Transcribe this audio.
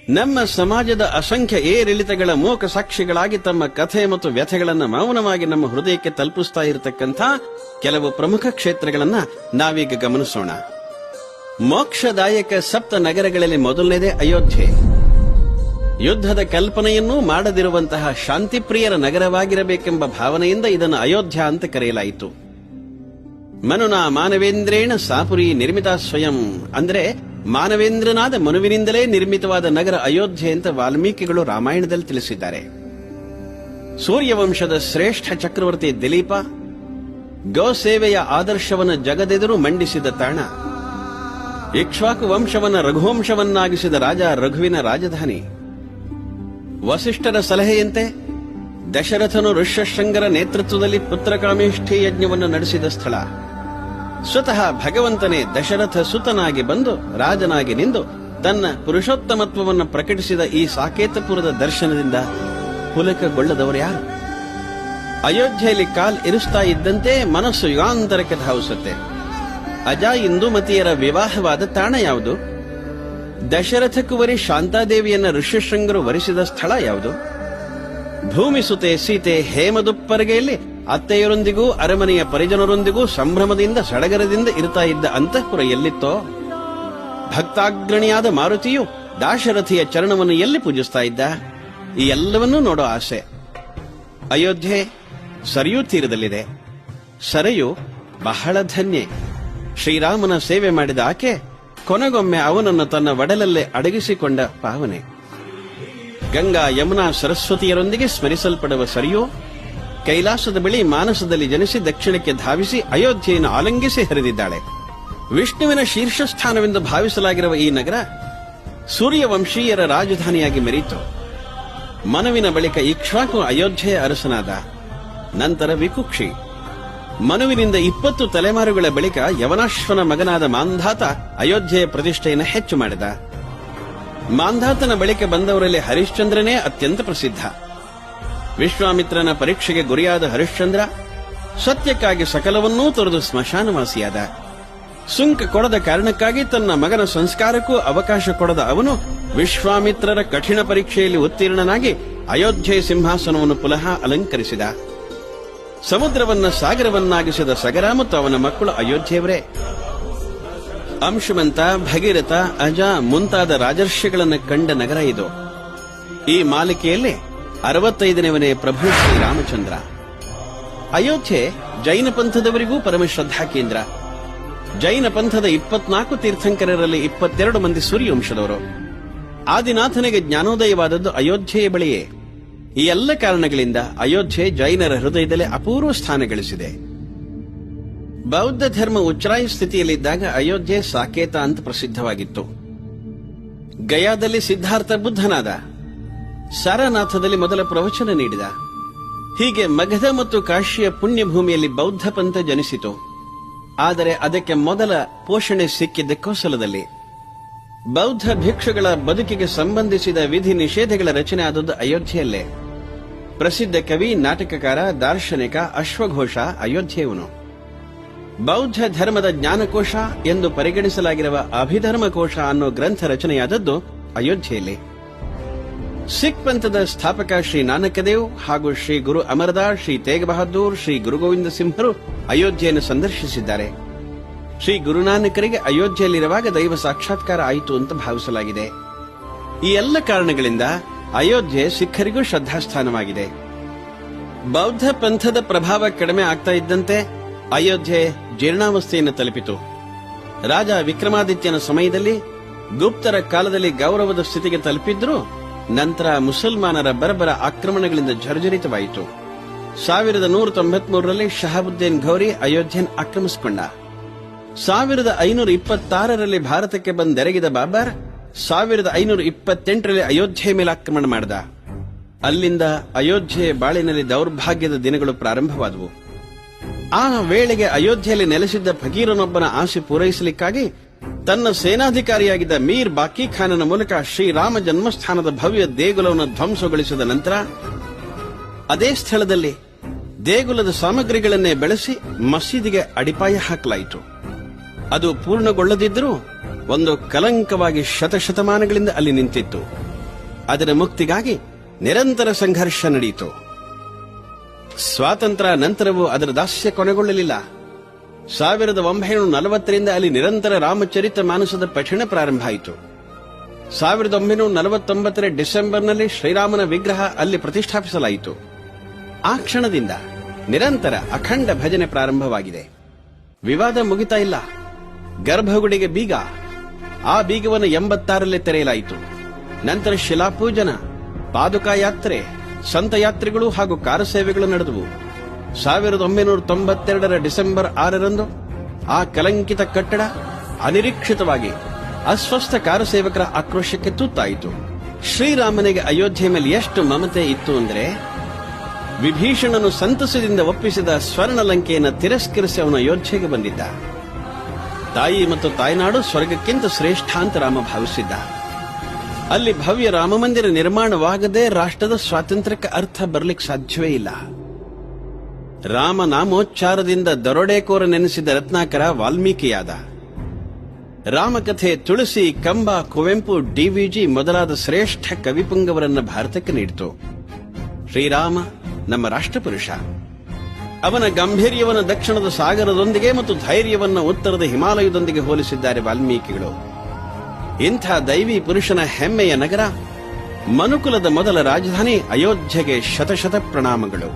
ನಮ್ಮ ಸಮಾಜದ ಅಸಂಖ್ಯ ಏರಿಳಿತಗಳ ಮೂಕ ಸಾಕ್ಷಿಗಳಾಗಿ ತಮ್ಮ ಕಥೆ ಮತ್ತು ವ್ಯಥೆಗಳನ್ನು ಮೌನವಾಗಿ ನಮ್ಮ ಹೃದಯಕ್ಕೆ ತಲುಪಿಸ್ತಾ ಇರತಕ್ಕಂಥ ಕೆಲವು ಪ್ರಮುಖ ಕ್ಷೇತ್ರಗಳನ್ನ ನಾವೀಗ ಗಮನಿಸೋಣ. ಮೋಕ್ಷದಾಯಕ ಸಪ್ತ ನಗರಗಳಲ್ಲಿ ಮೊದಲನೇದೇ ಅಯೋಧ್ಯೆ. ಯುದ್ಧದ ಕಲ್ಪನೆಯನ್ನೂ ಮಾಡದಿರುವಂತಹ ಶಾಂತಿಪ್ರಿಯರ ನಗರವಾಗಿರಬೇಕೆಂಬ ಭಾವನೆಯಿಂದ ಇದನ್ನು ಅಯೋಧ್ಯ ಅಂತ ಕರೆಯಲಾಯಿತು. ಮನುನಾ ಮಾನವೇಂದ್ರೇಣ ಸಾಪುರಿ ನಿರ್ಮಿತ ಸ್ವಯಂ ಅಂದ್ರೆ ಮಾನವೇಂದ್ರನಾದ ಮನುವಿನಿಂದಲೇ ನಿರ್ಮಿತವಾದ ನಗರ ಅಯೋಧ್ಯೆ ಅಂತ ವಾಲ್ಮೀಕಿಗಳು ರಾಮಾಯಣದಲ್ಲಿ ತಿಳಿಸಿದ್ದಾರೆ. ಸೂರ್ಯವಂಶದ ಶ್ರೇಷ್ಠ ಚಕ್ರವರ್ತಿ ದಿಲೀಪ ಗೋಸೇವೆಯ ಆದರ್ಶವನ್ನು ಜಗದೆದುರು ಮಂಡಿಸಿದ ತಾಣ, ಇಕ್ಷ್ವಾಕು ವಂಶವನ್ನ ರಘುವಂಶವನ್ನಾಗಿಸಿದ ರಾಜ ರಘುವಿನ ರಾಜಧಾನಿ, ವಸಿಷ್ಠರ ಸಲಹೆಯಂತೆ ದಶರಥನು ಋಷ್ಯಶೃಂಗರ ನೇತೃತ್ವದಲ್ಲಿ ಪುತ್ರಕಾಮೇಷ್ಠಿ ಯಜ್ಞವನ್ನು ನಡೆಸಿದ ಸ್ಥಳ, ಸ್ವತಃ ಭಗವಂತನೇ ದಶರಥ ಸುತನಾಗಿ ಬಂದು ರಾಜನಾಗಿ ನಿಂದು ತನ್ನ ಪುರುಷೋತ್ತಮತ್ವವನ್ನು ಪ್ರಕಟಿಸಿದ ಈ ಸಾಕೇತಪುರದ ದರ್ಶನದಿಂದ ಪುಲಕಗೊಳ್ಳದವರು ಯಾರು? ಅಯೋಧ್ಯೆಯಲ್ಲಿ ಕಾಲ್ ಇರಿಸ್ತಾ ಇದ್ದಂತೆ ಮನಸ್ಸು ಯುಗಾಂತರಕ್ಕೆ ಧಾವಿಸುತ್ತೆ. ಅಜ ಇಂದುಮತಿಯರ ವಿವಾಹವಾದ ತಾಣ ಯಾವುದು? ದಶರಥ ಕುವರಿ ಶಾಂತಾದೇವಿಯನ್ನ ಋಷ್ಯಶೃಂಗರು ವರಿಸಿದ ಸ್ಥಳ ಯಾವುದು? ಭೂಮಿಸುತೆ ಸೀತೆ ಹೇಮದುಪ್ಪರಿಗೆಯಲ್ಲಿ ಅತ್ತೆಯರೊಂದಿಗೂ ಅರಮನೆಯ ಪರಿಜನರೊಂದಿಗೂ ಸಂಭ್ರಮದಿಂದ ಸಡಗರದಿಂದ ಇರ್ತಾ ಇದ್ದ ಅಂತಃಪುರ ಎಲ್ಲಿತ್ತೋ? ಭಕ್ತಾಗ್ರಣಿಯಾದ ಮಾರುತಿಯು ದಾಶರಥಿಯ ಚರಣವನ್ನು ಎಲ್ಲಿ ಪೂಜಿಸ್ತಾ ಇದ್ದ? ಈ ಎಲ್ಲವನ್ನೂ ನೋಡೋ ಆಸೆ. ಅಯೋಧ್ಯೆ ಸರಿಯೂ ತೀರದಲ್ಲಿದೆ. ಸರೆಯು ಬಹಳ ಧನ್ಯೆ. ಶ್ರೀರಾಮನ ಸೇವೆ ಮಾಡಿದ ಆಕೆ ಕೊನೆಗೊಮ್ಮೆ ಅವನನ್ನು ತನ್ನ ಒಡಲಲ್ಲೇ ಅಡಗಿಸಿಕೊಂಡ ಪಾವನೆ. ಗಂಗಾ ಯಮುನಾ ಸರಸ್ವತಿಯರೊಂದಿಗೆ ಸ್ಮರಿಸಲ್ಪಡುವ ಸರಿಯೋ ಕೈಲಾಸದ ಬಳಿ ಮಾನಸದಲ್ಲಿ ಜನಿಸಿ ದಕ್ಷಿಣಕ್ಕೆ ಧಾವಿಸಿ ಅಯೋಧ್ಯೆಯನ್ನು ಆಲಂಗಿಸಿ ಹರಿದಿದ್ದಾಳೆ. ವಿಷ್ಣುವಿನ ಶೀರ್ಷಸ್ಥಾನವೆಂದು ಭಾವಿಸಲಾಗಿರುವ ಈ ನಗರ ಸೂರ್ಯವಂಶೀಯರ ರಾಜಧಾನಿಯಾಗಿ ಮೆರೀತು. ಮನುವಿನ ಬಳಿಕ ಇಕ್ಷ್ವಾಕು ಅಯೋಧ್ಯೆಯ ಅರಸನಾದ. ನಂತರ ವಿಕುಕ್ಷಿ. ಮನುವಿನಿಂದ 20 ತಲೆಮಾರುಗಳ ಬಳಿಕ ಯವನಾಶ್ವನ ಮಗನಾದ ಮಾಂಧಾತ ಅಯೋಧ್ಯೆಯ ಪ್ರತಿಷ್ಠೆಯನ್ನು ಹೆಚ್ಚು ಮಾಡಿದ. ಮಾಂಧಾತನ ಬಳಿಕ ಬಂದವರಲ್ಲಿ ಹರಿಶ್ಚಂದ್ರನೇ ಅತ್ಯಂತ ಪ್ರಸಿದ್ಧ. ವಿಶ್ವಾಮಿತ್ರನ ಪರೀಕ್ಷೆಗೆ ಗುರಿಯಾದ ಹರಿಶ್ಚಂದ್ರ ಸತ್ಯಕ್ಕಾಗಿ ಸಕಲವನ್ನೂ ತೊರೆದು ಸ್ಮಶಾನವಾಸಿಯಾದ. ಸುಂಕ ಕೊಡದ ಕಾರಣಕ್ಕಾಗಿ ತನ್ನ ಮಗನ ಸಂಸ್ಕಾರಕ್ಕೂ ಅವಕಾಶ ಕೊಡದ ಅವನು ವಿಶ್ವಾಮಿತ್ರರ ಕಠಿಣ ಪರೀಕ್ಷೆಯಲ್ಲಿ ಉತ್ತೀರ್ಣನಾಗಿ ಅಯೋಧ್ಯೆ ಸಿಂಹಾಸನವನ್ನು ಪುನಃ ಅಲಂಕರಿಸಿದ. ಸಮುದ್ರವನ್ನ ಸಾಗರವನ್ನಾಗಿಸಿದ ಸಗರ ಮತ್ತು ಅವನ ಮಕ್ಕಳು ಅಯೋಧ್ಯೆಯವರೇ. ಅಂಶುಮಂತ, ಭಗೀರಥ, ಅಜ ಮುಂತಾದ ರಾಜರ್ಷಿಗಳನ್ನು ಕಂಡ ನಗರ ಇದು. ಈ ಮಾಲಿಕೆಯಲ್ಲಿ 65ನೇ ಪ್ರಭು ಶ್ರೀರಾಮಚಂದ್ರ. ಅಯೋಧ್ಯೆ ಜೈನ ಪಂಥದವರಿಗೂ ಪರಮ ಶ್ರದ್ಧಾ ಕೇಂದ್ರ. ಜೈನ ಪಂಥದ 24 ತೀರ್ಥಂಕರರಲ್ಲಿ 22 ಮಂದಿ ಸೂರ್ಯವಂಶದವರು. ಆದಿನಾಥನಿಗೆ ಜ್ಞಾನೋದಯವಾದದ್ದು ಅಯೋಧ್ಯೆಯ ಬಳಿಯೇ. ಈ ಎಲ್ಲ ಕಾರಣಗಳಿಂದ ಅಯೋಧ್ಯೆ ಜೈನರ ಹೃದಯದಲ್ಲಿ ಅಪೂರ್ವ ಸ್ಥಾನ ಗಳಿಸಿದೆ. ಬೌದ್ಧ ಧರ್ಮ ಉಚ್ಛ್ರಾಯ ಸ್ಥಿತಿಯಲ್ಲಿದ್ದಾಗ ಅಯೋಧ್ಯೆ ಸಾಕೇತ ಅಂತ ಪ್ರಸಿದ್ಧವಾಗಿತ್ತು. ಗಯಾದಲ್ಲಿ ಸಿದ್ಧಾರ್ಥ ಬುದ್ಧನಾದ. ಸಾರನಾಥದಲ್ಲಿ ಮೊದಲ ಪ್ರವಚನ ನೀಡಿದ. ಹೀಗೆ ಮಗಧ ಮತ್ತು ಕಾಶಿಯ ಪುಣ್ಯಭೂಮಿಯಲ್ಲಿ ಬೌದ್ಧ ಪಂಥ ಜನಿಸಿತು. ಆದರೆ ಅದಕ್ಕೆ ಮೊದಲ ಪೋಷಣೆ ಸಿಕ್ಕಿದ್ದ ಕೋಸಲದಲ್ಲಿ. ಬೌದ್ಧ ಭಿಕ್ಷುಗಳ ಬದುಕಿಗೆ ಸಂಬಂಧಿಸಿದ ವಿಧಿ ನಿಷೇಧಗಳ ರಚನೆ ಆದದ್ದು ಅಯೋಧ್ಯೆಯಲ್ಲೇ. ಪ್ರಸಿದ್ಧ ಕವಿ, ನಾಟಕಕಾರ, ದಾರ್ಶನಿಕ ಅಶ್ವಘೋಷ ಅಯೋಧ್ಯೆಯವನು. ಬೌದ್ಧ ಧರ್ಮದ ಜ್ಞಾನಕೋಶ ಎಂದು ಪರಿಗಣಿಸಲಾಗಿರುವ ಅಭಿಧರ್ಮಕೋಶ ಅನ್ನೋ ಗ್ರಂಥ ರಚನೆಯಾದದ್ದು ಅಯೋಧ್ಯೆಯಲ್ಲಿ. ಸಿಖ್ ಪಂಥದ ಸ್ಥಾಪಕ ಶ್ರೀ ನಾನಕದೇವ್ ಹಾಗೂ ಶ್ರೀ ಗುರು ಅಮರದಾಸ್, ಶ್ರೀ ತೇಗ್ ಬಹದ್ದೂರ್, ಶ್ರೀ ಗುರು ಗೋವಿಂದ ಸಿಂಹರು ಅಯೋಧ್ಯೆಯನ್ನು ಸಂದರ್ಶಿಸಿದ್ದಾರೆ. ಶ್ರೀ ಗುರುನಾನಕರಿಗೆ ಅಯೋಧ್ಯೆಯಲ್ಲಿರುವಾಗ ದೈವ ಸಾಕ್ಷಾತ್ಕಾರ ಆಯಿತು ಅಂತ ಭಾವಿಸಲಾಗಿದೆ. ಈ ಎಲ್ಲ ಕಾರಣಗಳಿಂದ ಅಯೋಧ್ಯೆ ಸಿಖ್ಖರಿಗೂ ಶ್ರದ್ಧಾಸ್ಥಾನವಾಗಿದೆ. ಬೌದ್ಧ ಪಂಥದ ಪ್ರಭಾವ ಕಡಿಮೆ ಆಗ್ತಾ ಇದ್ದಂತೆ ಅಯೋಧ್ಯೆ ಜೀರ್ಣಾವಸ್ಥೆಯನ್ನು ತಲುಪಿತು. ರಾಜ ವಿಕ್ರಮಾದಿತ್ಯನ ಸಮಯದಲ್ಲಿ ಗುಪ್ತರ ಕಾಲದಲ್ಲಿ ಗೌರವದ ಸ್ಥಿತಿಗೆ ತಲುಪಿದ್ರೂ ನಂತರ ಮುಸಲ್ಮಾನರ ಬರಬರ ಆಕ್ರಮಣಗಳಿಂದ ಜರ್ಜರಿತವಾಯಿತು. 1193ರಲ್ಲಿ ಶಹಾಬುದ್ದೀನ್ ಘೌರಿ ಅಯೋಧ್ಯೆಯನ್ನು ಆಕ್ರಮಿಸಿಕೊಂಡ. 1526ರಲ್ಲಿ ಭಾರತಕ್ಕೆ ಬಂದೆರಗಿದ ಬಾಬರ್ 1528ರಲ್ಲಿ ಅಯೋಧ್ಯೆ ಮೇಲೆ ಆಕ್ರಮಣ ಮಾಡಿದ. ಅಲ್ಲಿಂದ ಅಯೋಧ್ಯೆ ಬಾಳಿನಲ್ಲಿ ದೌರ್ಭಾಗ್ಯದ ದಿನಗಳು ಪ್ರಾರಂಭವಾದವು. ಆ ವೇಳೆಗೆ ಅಯೋಧ್ಯೆಯಲ್ಲಿ ನೆಲೆಸಿದ್ದ ಫಕೀರನೊಬ್ಬನ ಆಸೆ ಪೂರೈಸಲಿಕ್ಕಾಗಿ ತನ್ನ ಸೇನಾಧಿಕಾರಿಯಾಗಿದ್ದ ಮೀರ್ ಬಾಕಿ ಖಾನನ ಮೂಲಕ ಶ್ರೀರಾಮ ಜನ್ಮಸ್ಥಾನದ ಭವ್ಯ ದೇಗುಲವನ್ನು ಧ್ವಂಸಗೊಳಿಸಿದ ನಂತರ ಅದೇ ಸ್ಥಳದಲ್ಲಿ ದೇಗುಲದ ಸಾಮಗ್ರಿಗಳನ್ನೇ ಬೆಳೆಸಿ ಮಸೀದಿಗೆ ಅಡಿಪಾಯ ಹಾಕಲಾಯಿತು. ಅದು ಪೂರ್ಣಗೊಳ್ಳದಿದ್ದರೂ ಒಂದು ಕಲಂಕವಾಗಿ ಶತಶತಮಾನಗಳಿಂದ ಅಲ್ಲಿ ನಿಂತಿತ್ತು. ಅದರ ಮುಕ್ತಿಗಾಗಿ ನಿರಂತರ ಸಂಘರ್ಷ ನಡೆಯಿತು. ಸ್ವಾತಂತ್ರ್ಯ ನಂತರವೂ ಅದರ ದಾಸ್ಯ ಕೊನೆಗೊಳ್ಳಲಿಲ್ಲ. 1940ರಿಂದ ಅಲ್ಲಿ ನಿರಂತರ ರಾಮಚರಿತ ಮಾನಸದ ಪಠಣ ಪ್ರಾರಂಭ ಆಯಿತು. 1949 ಡಿಸೆಂಬರ್ನಲ್ಲಿ ಶ್ರೀರಾಮನ ವಿಗ್ರಹ ಅಲ್ಲಿ ಪ್ರತಿಷ್ಠಾಪಿಸಲಾಯಿತು. ಆ ಕ್ಷಣದಿಂದ ನಿರಂತರ ಅಖಂಡ ಭಜನೆ ಪ್ರಾರಂಭವಾಗಿದೆ. ವಿವಾದ ಮುಗಿತಾ ಇಲ್ಲ. ಗರ್ಭಗುಡಿಗೆ ಬೀಗ, ಆ ಬೀಗವನ್ನು 86ರಲ್ಲಿ ತೆರೆಯಲಾಯಿತು. ನಂತರ ಶಿಲಾಪೂಜನ, ಪಾದುಕಾ ಯಾತ್ರೆ, ಸಂತ ಯಾತ್ರೆಗಳು ಹಾಗೂ ಕಾರು ಸೇವೆಗಳು ನಡೆದವು. 1992 ಡಿಸೆಂಬರ್ 6ರಂದು ಆ ಕಲಂಕಿತ ಕಟ್ಟಡ ಅನಿರೀಕ್ಷಿತವಾಗಿ ಅಸ್ವಸ್ಥ ಕಾರು ಸೇವಕರ ಆಕ್ರೋಶಕ್ಕೆ ತುತ್ತಾಯಿತು. ಶ್ರೀರಾಮನಿಗೆ ಅಯೋಧ್ಯೆ ಮೇಲೆ ಎಷ್ಟು ಮಮತೆ ಇತ್ತು ಅಂದರೆ, ವಿಭೀಷಣನು ಸಂತಸದಿಂದ ಒಪ್ಪಿಸಿದ ಸ್ವರ್ಣಲಂಕೆಯನ್ನು ತಿರಸ್ಕರಿಸಿ ಅವನು ಅಯೋಧ್ಯೆಗೆ ಬಂದಿದ್ದ. ತಾಯಿ ಮತ್ತು ತಾಯ್ನಾಡು ಸ್ವರ್ಗಕ್ಕಿಂತ ಶ್ರೇಷ್ಠ ಅಂತ ರಾಮ ಭಾವಿಸಿದ್ದ. ಅಲ್ಲಿ ಭವ್ಯ ರಾಮಮಂದಿರ ನಿರ್ಮಾಣವಾಗದೆ ರಾಷ್ಟ್ರದ ಸ್ವಾತಂತ್ರ್ಯಕ್ಕೆ ಅರ್ಥ ಬರಲಿಕ್ಕೆ ಸಾಧ್ಯವೇ ಇಲ್ಲ. ರಾಮ ನಾಮೋಚ್ಚಾರದಿಂದ ದರೋಡೆಕೋರ ನೆನೆಸಿದ ರತ್ನಾಕರ ವಾಲ್ಮೀಕಿಯಾದ. ರಾಮಕಥೆ ತುಳಸಿ, ಕಂಬ, ಕುವೆಂಪು, ಡಿವಿಜಿ ಮೊದಲಾದ ಶ್ರೇಷ್ಠ ಕವಿಪುಂಗವರನ್ನ ಭಾರತಕ್ಕೆ ನೀಡಿತು. ಶ್ರೀರಾಮ ನಮ್ಮ ರಾಷ್ಟ್ರಪುರುಷ. ಅವನ ಗಾಂಭೀರ್ಯವನ್ನು ದಕ್ಷಿಣದ ಸಾಗರದೊಂದಿಗೆ ಮತ್ತು ಧೈರ್ಯವನ್ನು ಉತ್ತರದ ಹಿಮಾಲಯದೊಂದಿಗೆ ಹೋಲಿಸಿದ್ದಾರೆ ವಾಲ್ಮೀಕಿಗಳು. ಇಂಥ ದೈವಿ ಪುರುಷನ ಹೆಮ್ಮೆಯ ನಗರ, ಮನುಕುಲದ ಮೊದಲ ರಾಜಧಾನಿ ಅಯೋಧ್ಯೆಗೆ ಶತಶತ ಪ್ರಣಾಮಗಳು.